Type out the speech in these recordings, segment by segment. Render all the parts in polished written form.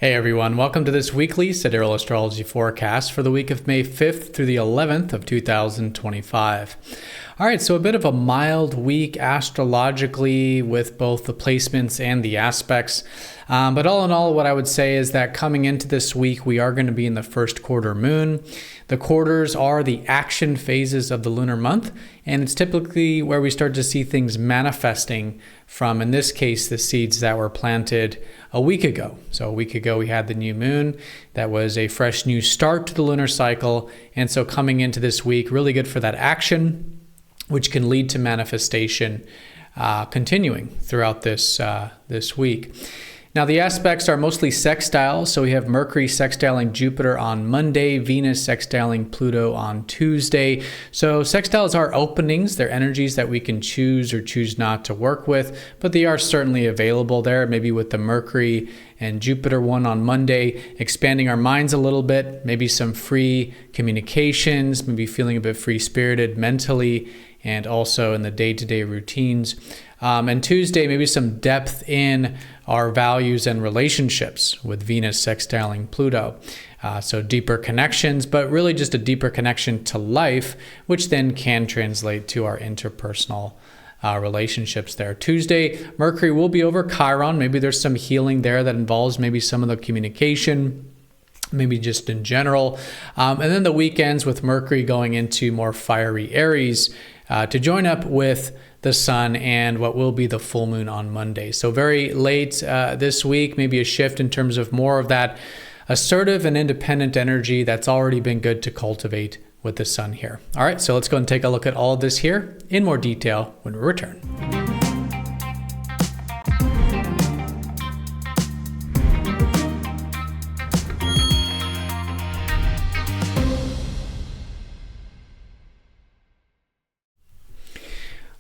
Hey everyone, welcome to this weekly Sidereal Astrology forecast for the week of May 5th through the 11th of 2025. All right, so a bit of a mild week astrologically with both the placements and the aspects. But all in all, what I would say is that coming into this week, we are going to be in the first quarter moon. The quarters are the action phases of the lunar month, and it's typically where we start to see things manifesting from, in this case, the seeds that were planted a week ago. So a week ago, we had the new moon. That was a fresh new start to the lunar cycle. And so coming into this week, really good for that action, which can lead to manifestation continuing throughout this week. Now, the aspects are mostly sextiles. So we have Mercury sextiling Jupiter on Monday, Venus sextiling Pluto on Tuesday. So sextiles are openings. They're energies that we can choose or choose not to work with, but they are certainly available there, maybe with the Mercury and Jupiter one on Monday, expanding our minds a little bit, maybe some free communications, maybe feeling a bit free-spirited mentally, and also in the day-to-day routines. And Tuesday, maybe some depth in our values and relationships with Venus sextiling Pluto. So deeper connections, but really just a deeper connection to life, which then can translate to our interpersonal relationships there. Tuesday, Mercury will be over Chiron. Maybe there's some healing there that involves maybe some of the communication, maybe just in general. And then the weekends with Mercury going into more fiery Aries to join up with the sun and what will be the full moon on Monday. So very late this week, maybe a shift in terms of more of that assertive and independent energy that's already been good to cultivate with the sun here. All right, so let's go and take a look at all of this here in more detail when we return.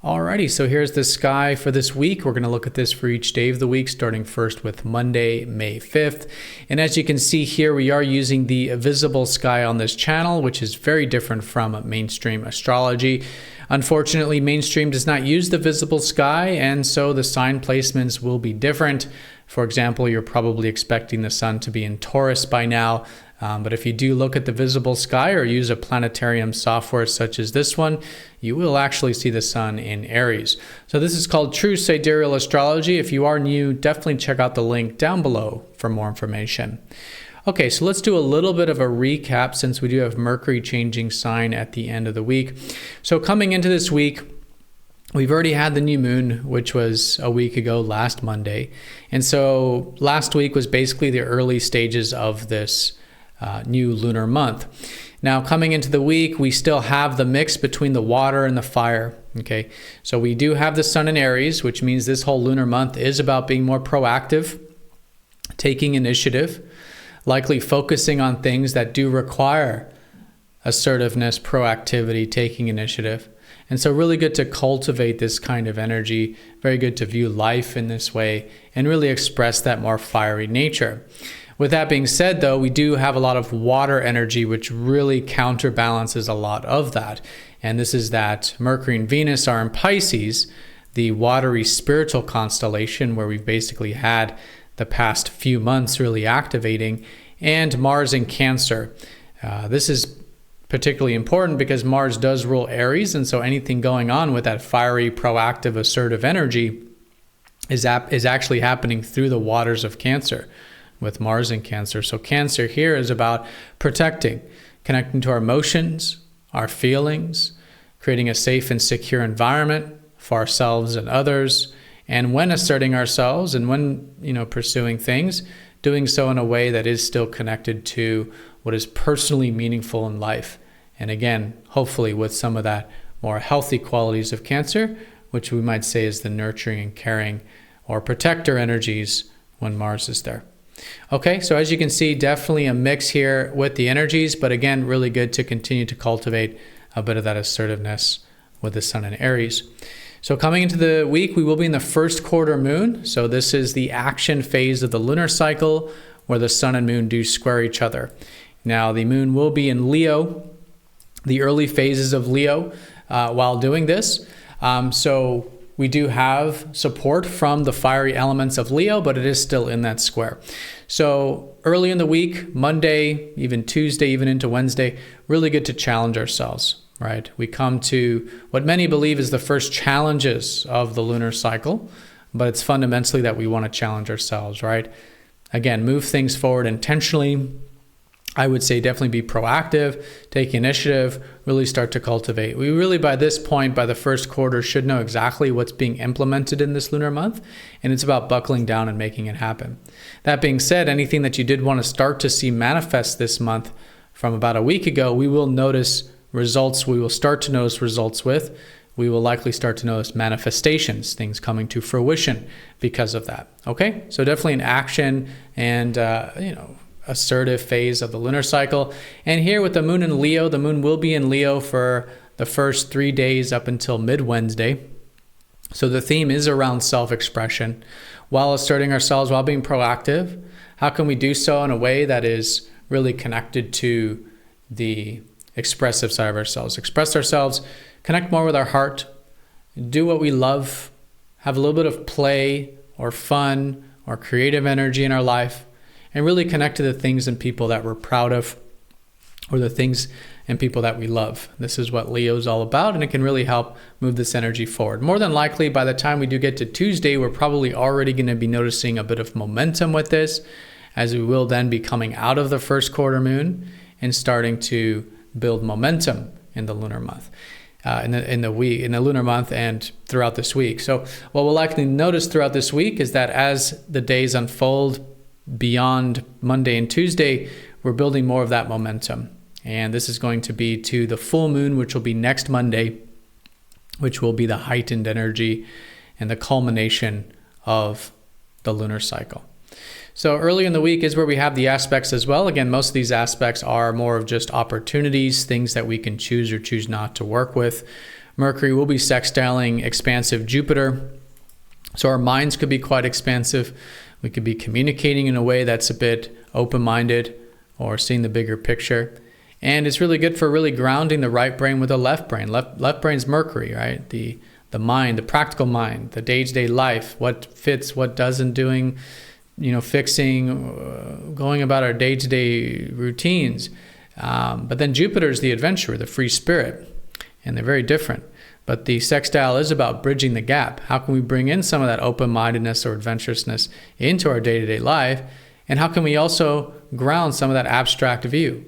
Alrighty, so here's the sky for this week. We're going to look at this for each day of the week, starting first with Monday, May 5th. And as you can see here, we are using the visible sky on this channel, which is very different from mainstream astrology. Unfortunately, mainstream does not use the visible sky, and so the sign placements will be different. For example, you're probably expecting the sun to be in Taurus by now. But if you do look at the visible sky or use a planetarium software such as this one, you will actually see the sun in Aries. So this is called True Sidereal Astrology. If you are new, definitely check out the link down below for more information. Okay, so let's do a little bit of a recap since we do have Mercury changing sign at the end of the week. So coming into this week, we've already had the new moon, which was a week ago, last Monday. And so last week was basically the early stages of this new lunar month. Now, coming into the week, we still have the mix between the water and the fire. Okay, so we do have the sun in Aries, which means this whole lunar month is about being more proactive, taking initiative, likely focusing on things that do require assertiveness, proactivity, taking initiative. And so really good to cultivate this kind of energy, very good to view life in this way and really express that more fiery nature. With that being said, though, we do have a lot of water energy, which really counterbalances a lot of that. And this is that Mercury and Venus are in Pisces, the watery spiritual constellation where we've basically had the past few months really activating, and Mars in Cancer. This is particularly important because Mars does rule Aries, and so anything going on with that fiery, proactive, assertive energy is actually happening through the waters of Cancer, with Mars in Cancer. So Cancer here is about protecting, connecting to our emotions, our feelings, creating a safe and secure environment for ourselves and others. And when asserting ourselves and when, pursuing things, doing so in a way that is still connected to what is personally meaningful in life. And again, hopefully with some of that more healthy qualities of Cancer, which we might say is the nurturing and caring or protector energies when Mars is there. Okay, so as you can see, definitely a mix here with the energies, but again, really good to continue to cultivate a bit of that assertiveness with the sun in Aries. So coming into the week, we will be in the first quarter moon. So this is the action phase of the lunar cycle where the sun and moon do square each other. Now, the moon will be in Leo, the early phases of Leo while doing this. So we do have support from the fiery elements of Leo, but it is still in that square. So early in the week, Monday, even Tuesday, even into Wednesday, really good to challenge ourselves, right? We come to what many believe is the first challenges of the lunar cycle, but it's fundamentally that we want to challenge ourselves, right? Again, move things forward intentionally. I would say definitely be proactive, take initiative, really start to cultivate. We really, by this point, by the first quarter, should know exactly what's being implemented in this lunar month, and it's about buckling down and making it happen. That being said, anything that you did want to start to see manifest this month from about a week ago, we will notice results. We will start to notice results with. We will likely start to notice manifestations, things coming to fruition because of that. Okay, so definitely an action and assertive phase of the lunar cycle. And here with the moon in Leo, the moon will be in Leo for the first 3 days up until mid-Wednesday. So the theme is around self-expression while asserting ourselves, while being proactive. How can we do so in a way that is really connected to the expressive side of ourselves? Express ourselves, connect more with our heart, do what we love, have a little bit of play or fun or creative energy in our life, and really connect to the things and people that we're proud of, or the things and people that we love. This is what Leo is all about, and it can really help move this energy forward. More than likely, by the time we do get to Tuesday, we're probably already going to be noticing a bit of momentum with this, as we will then be coming out of the first quarter moon and starting to build momentum in the lunar month. In the lunar month and throughout this week. So what we'll likely notice throughout this week is that as the days unfold beyond Monday and Tuesday, we're building more of that momentum. And this is going to be to the full moon, which will be next Monday, which will be the heightened energy and the culmination of the lunar cycle. So early in the week is where we have the aspects as well. Again, most of these aspects are more of just opportunities, things that we can choose or choose not to work with. Mercury will be sextiling expansive Jupiter. So our minds could be quite expansive. We could be communicating in a way that's a bit open-minded or seeing the bigger picture. And it's really good for really grounding the right brain with the left brain. Left brain's Mercury, right? The mind, the practical mind, the day-to-day life, what fits, what doesn't, doing, fixing, going about our day-to-day routines. But then Jupiter's the adventurer, the free spirit, and they're very different. But the sextile is about bridging the gap. How can we bring in some of that open-mindedness or adventurousness into our day-to-day life? And how can we also ground some of that abstract view?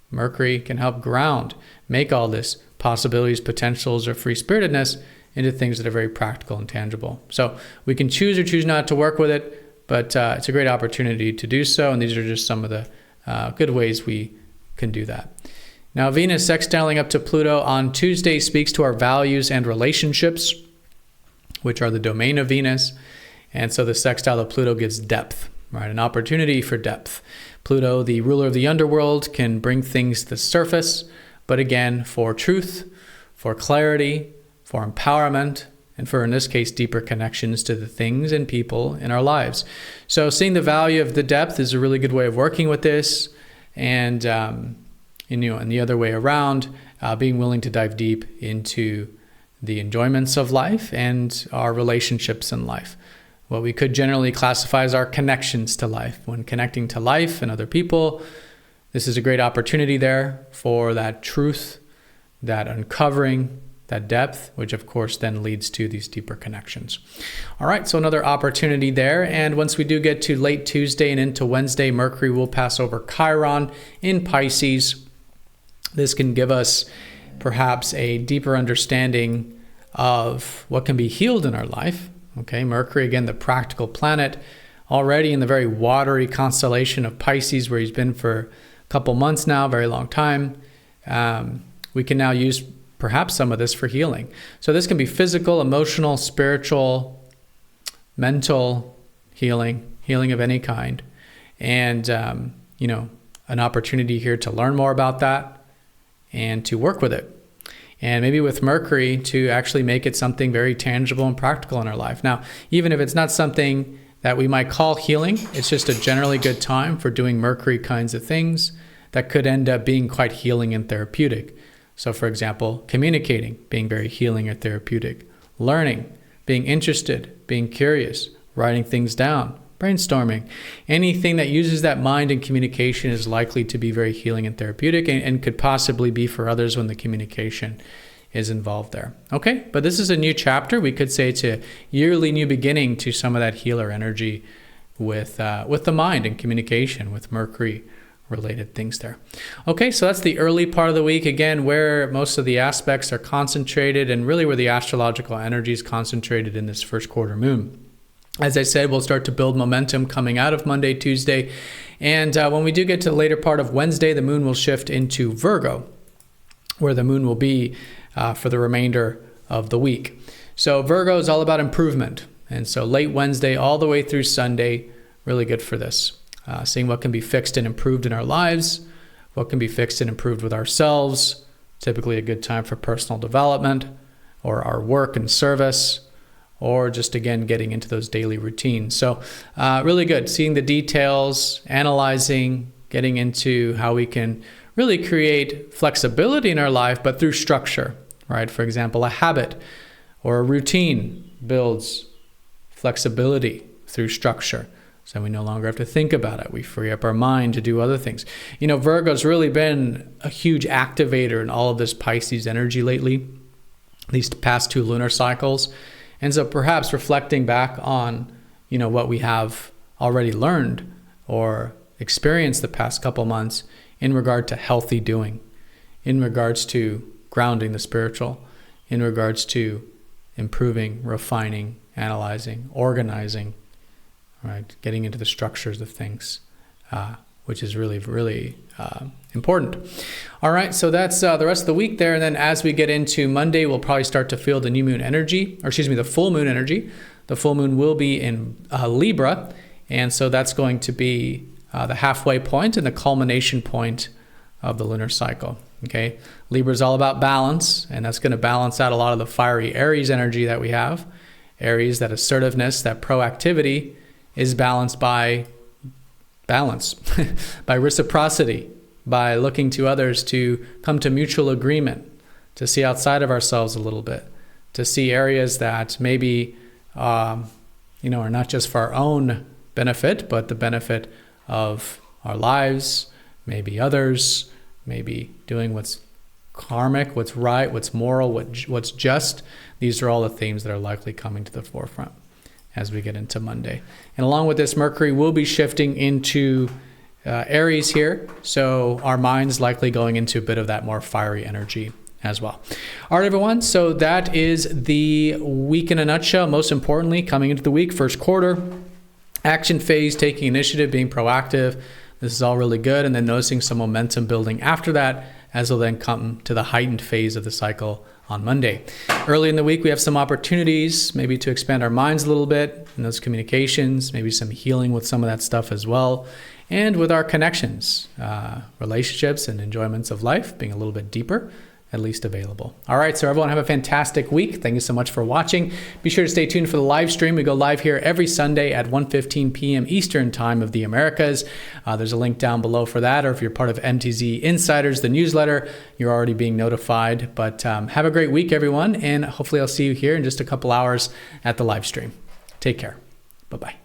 Mercury can help ground, make all this possibilities, potentials, or free-spiritedness into things that are very practical and tangible. So we can choose or choose not to work with it, but it's a great opportunity to do so. And these are just some of the good ways we can do that. Now, Venus sextiling up to Pluto on Tuesday speaks to our values and relationships, which are the domain of Venus. And so the sextile of Pluto gives depth, right? An opportunity for depth. Pluto, the ruler of the underworld, can bring things to the surface, but again, for truth, for clarity, for empowerment, and for, in this case, deeper connections to the things and people in our lives. So seeing the value of the depth is a really good way of working with this. And and the other way around, being willing to dive deep into the enjoyments of life and our relationships in life. What we could generally classify as our connections to life. When connecting to life and other people, this is a great opportunity there for that truth, that uncovering, that depth, which of course then leads to these deeper connections. All right, so another opportunity there. And once we do get to late Tuesday and into Wednesday, Mercury will pass over Chiron in Pisces. This can give us perhaps a deeper understanding of what can be healed in our life. Okay, Mercury, again, the practical planet, already in the very watery constellation of Pisces, where he's been for a couple months now, very long time. We can now use perhaps some of this for healing. So this can be physical, emotional, spiritual, mental healing of any kind. And, an opportunity here to learn more about that and to work with it. And maybe with Mercury to actually make it something very tangible and practical in our life. Now, even if it's not something that we might call healing, it's just a generally good time for doing Mercury kinds of things that could end up being quite healing and therapeutic. So for example, communicating, being very healing or therapeutic. Learning, being interested, being curious, writing things down, brainstorming. Anything that uses that mind and communication is likely to be very healing and therapeutic, and could possibly be for others when the communication is involved there. Okay, but this is a new chapter. We could say it's a yearly new beginning to some of that healer energy with the mind and communication, with Mercury related things there. Okay, so that's the early part of the week, again, where most of the aspects are concentrated and really where the astrological energy is concentrated in this first quarter moon. As I said, we'll start to build momentum coming out of Monday, Tuesday, and when we do get to the later part of Wednesday, the moon will shift into Virgo, where the moon will be for the remainder of the week. So Virgo is all about improvement, and so late Wednesday all the way through Sunday, really good for this. Seeing what can be fixed and improved in our lives, what can be fixed and improved with ourselves, typically a good time for personal development or our work and service, or just, again, getting into those daily routines. So really good, seeing the details, analyzing, getting into how we can really create flexibility in our life, but through structure, right? For example, a habit or a routine builds flexibility through structure. So we no longer have to think about it. We free up our mind to do other things. You know, Virgo's really been a huge activator in all of this Pisces energy lately, these past 2 lunar cycles. And so perhaps reflecting back on, you know, what we have already learned or experienced the past couple months in regard to healthy doing, in regards to grounding the spiritual, in regards to improving, refining, analyzing, organizing, right? Getting into the structures of things, which is really, really important. All right, so that's the rest of the week there. And then as we get into Monday, we'll probably start to feel the new moon energy, or excuse me, the full moon energy. The full moon will be in Libra. And so that's going to be the halfway point and the culmination point of the lunar cycle. Okay, Libra is all about balance, and that's going to balance out a lot of the fiery Aries energy that we have. Aries, that assertiveness, that proactivity, is balanced by balance, by reciprocity, by looking to others to come to mutual agreement, to see outside of ourselves a little bit, to see areas that maybe are not just for our own benefit, but the benefit of our lives, maybe others, maybe doing what's karmic, what's right, what's moral, what's just. These are all the themes that are likely coming to the forefront as we get into Monday. And along with this, Mercury will be shifting into Aries here. So our mind's likely going into a bit of that more fiery energy as well. All right, everyone. So that is the week in a nutshell. Most importantly, coming into the week, first quarter, action phase, taking initiative, being proactive. This is all really good. And then noticing some momentum building after that, as we'll then come to the heightened phase of the cycle on Monday. Early in the week, we have some opportunities maybe to expand our minds a little bit in those communications, maybe some healing with some of that stuff as well. And with our connections, relationships and enjoyments of life being a little bit deeper, at least available. All right, so everyone have a fantastic week. Thank you so much for watching. Be sure to stay tuned for the live stream. We go live here every Sunday at 1:15 p.m. Eastern Time of the Americas. There's a link down below for that, or if you're part of MTZ Insiders, the newsletter, you're already being notified. But have a great week, everyone, and hopefully I'll see you here in just a couple hours at the live stream. Take care. Bye-bye.